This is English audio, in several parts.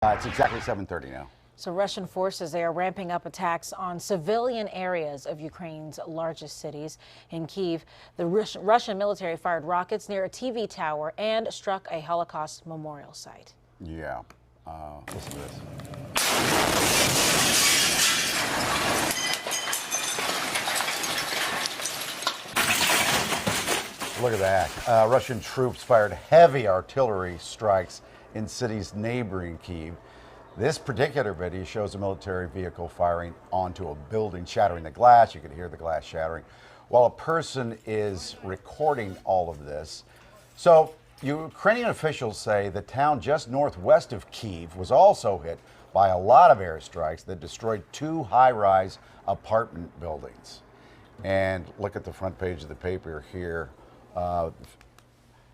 It's exactly 7:30 now. So Russian forces, they are ramping up attacks on civilian areas of Ukraine's largest cities. In Kyiv, the Russian military fired rockets near a TV tower and struck a Holocaust memorial site. Yeah. Listen to this. Look at that. Russian troops fired heavy artillery strikes in cities neighboring Kyiv. This particular video shows a military vehicle firing onto a building, shattering the glass. You can hear the glass shattering while a person is recording all of this. So Ukrainian officials say the town just northwest of Kyiv was also hit by a lot of airstrikes that destroyed 2 high-rise apartment buildings. And look at the front page of the paper here.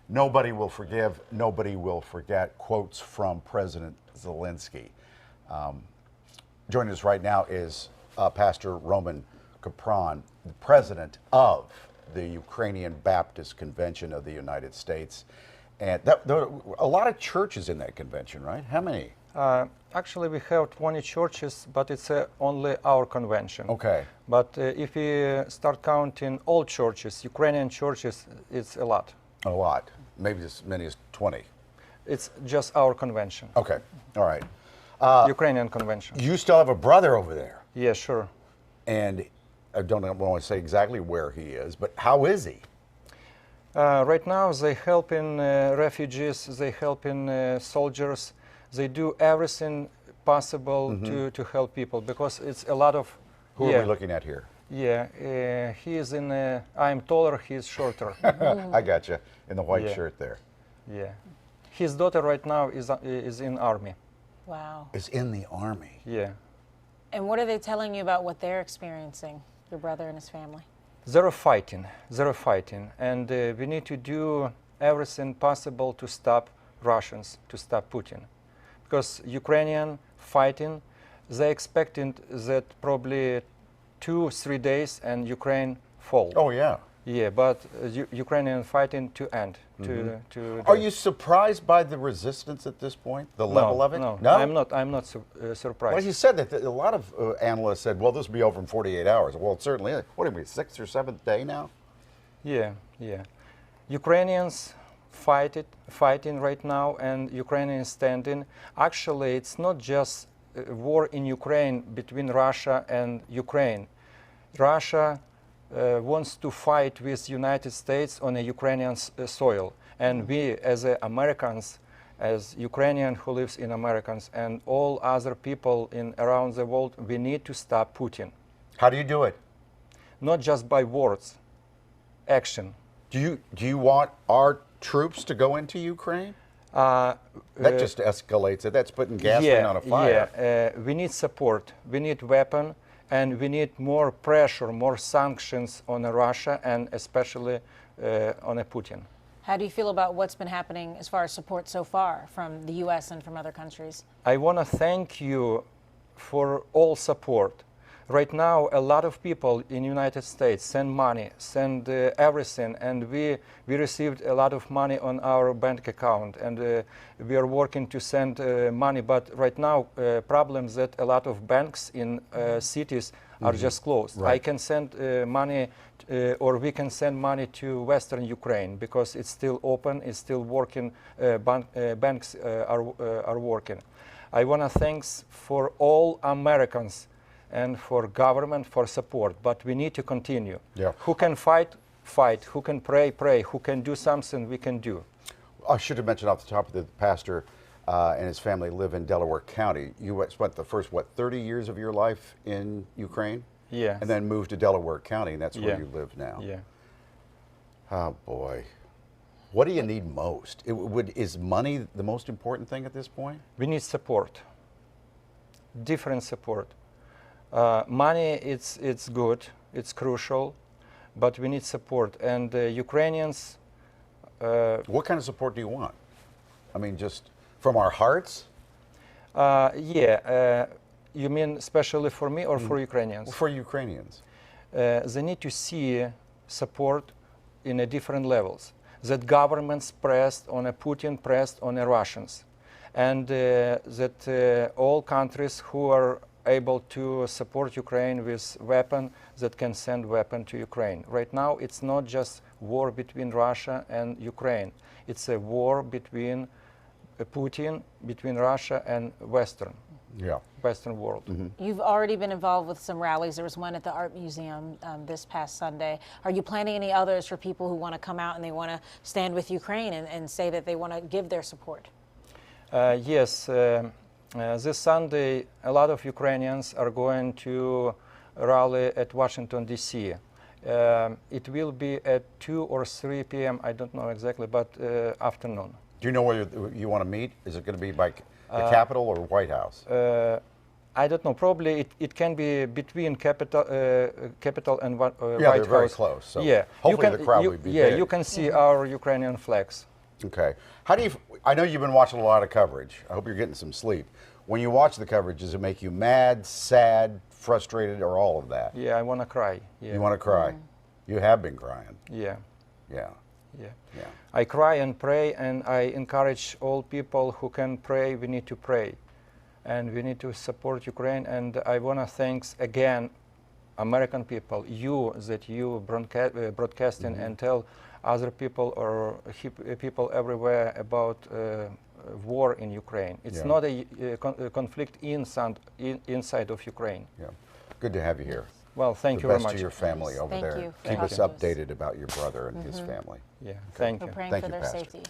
Nobody will forgive, nobody will forget, quotes from President Zelensky. Joining us right now is Pastor Roman Kapran, the president of the Ukrainian Baptist Convention of the United States. And there are a lot of churches in that convention, right? How many? Actually, we have 20 churches, but it's only our convention. Okay. But if we start counting all churches, Ukrainian churches, it's a lot. A lot. Maybe as many as 20. It's just our convention. Okay. All right. Ukrainian convention. You still have a brother over there. Yeah, sure. And I don't want to say exactly where he is, but how is he? Right now, they helping refugees, they helping soldiers. They do everything possible to help people because it's a lot of... Who are we looking at here? Yeah, he is in... I'm taller, he is shorter. I got you. In the white shirt there. Yeah. His daughter right now is in army. Wow. Is in the army. Yeah. And what are they telling you about what they're experiencing, your brother and his family? They're fighting, and we need to do everything possible to stop Russians, to stop Putin. Because Ukrainian fighting, they expecting that probably 2-3 days and Ukraine fall. Oh, yeah. Yeah, but Ukrainian fighting to end. Are you surprised by the resistance at this point, the level of it? No, I'm not surprised. Well, you said that a lot of analysts said, well, this will be over in 48 hours. Well, it certainly is. What are we, 6th or 7th day now? Yeah. Ukrainians fighting right now, and Ukrainians standing. Actually, it's not just a war in Ukraine between Russia and Ukraine. Russia wants to fight with United States on a Ukrainian soil. And we, as Americans, as Ukrainian who lives in Americans, and all other people around the world, we need to stop Putin. How do you do it? Not just by words, action. Do you want our troops to go into Ukraine? That just escalates it. That's putting gasoline on a fire. Yeah, we need support. We need weapon. And we need more pressure, more sanctions on Russia, and especially on Putin. How do you feel about what's been happening as far as support so far from the U.S. and from other countries? I want to thank you for all support. Right now, a lot of people in the United States send money, send everything, and we received a lot of money on our bank account, and we are working to send money. But right now, problems that a lot of banks in cities are just closed. Right. I can send money, or we can send money to Western Ukraine because it's still open, it's still working. Banks are working. I want to thank for all Americans and for government for support, but we need to continue. Yeah. Who can fight, fight. Who can pray, pray. Who can do something, we can do. I should have mentioned off the top that the pastor and his family live in Delaware County. You spent the first, 30 years of your life in Ukraine? Yeah. And then moved to Delaware County, and that's where you live now. Yeah. Oh, boy. What do you need most? Is money the most important thing at this point? We need support, different support. Money, it's good, it's crucial, but we need support. And Ukrainians... what kind of support do you want? I mean, just from our hearts? You mean especially for me or for Ukrainians? For Ukrainians. They need to see support in different levels. That governments pressed on Putin, pressed on the Russians. and that all countries who are able to support Ukraine with weapon that can send weapon to Ukraine. Right now, it's not just war between Russia and Ukraine. It's a war between Putin, between Russia and Western world. You've already been involved with some rallies. There was one at the Art Museum this past Sunday. Are you planning any others for people who want to come out and they want to stand with Ukraine and say that they want to give their support? Yes. This Sunday, a lot of Ukrainians are going to rally at Washington, D.C. It will be at 2 or 3 p.m., I don't know exactly, but afternoon. Do you know where you want to meet? Is it going to be by the Capitol or White House? I don't know. Probably it can be between Capitol and White House. Yeah, they're very close. So yeah, hopefully the crowd will be big. You can see our Ukrainian flags. Okay. How do you? I know you've been watching a lot of coverage. I hope you're getting some sleep. When you watch the coverage, does it make you mad, sad, frustrated, or all of that? Yeah, I want to cry. Yeah. You want to cry? You have been crying. Yeah. Yeah. Yeah. Yeah. I cry and pray, and I encourage all people who can pray. We need to pray, and we need to support Ukraine. And I want to thank again, American people, you broadcasting and tell other people or people everywhere about war in Ukraine. It's not a conflict inside of Ukraine. Yeah. Good to have you here. Well, thank you very much. The best to your family over Thank there. you for Keep us talking to us. updated about your brother and his family. Yeah, thank We're you. praying Thank for you, their Pastor. safety.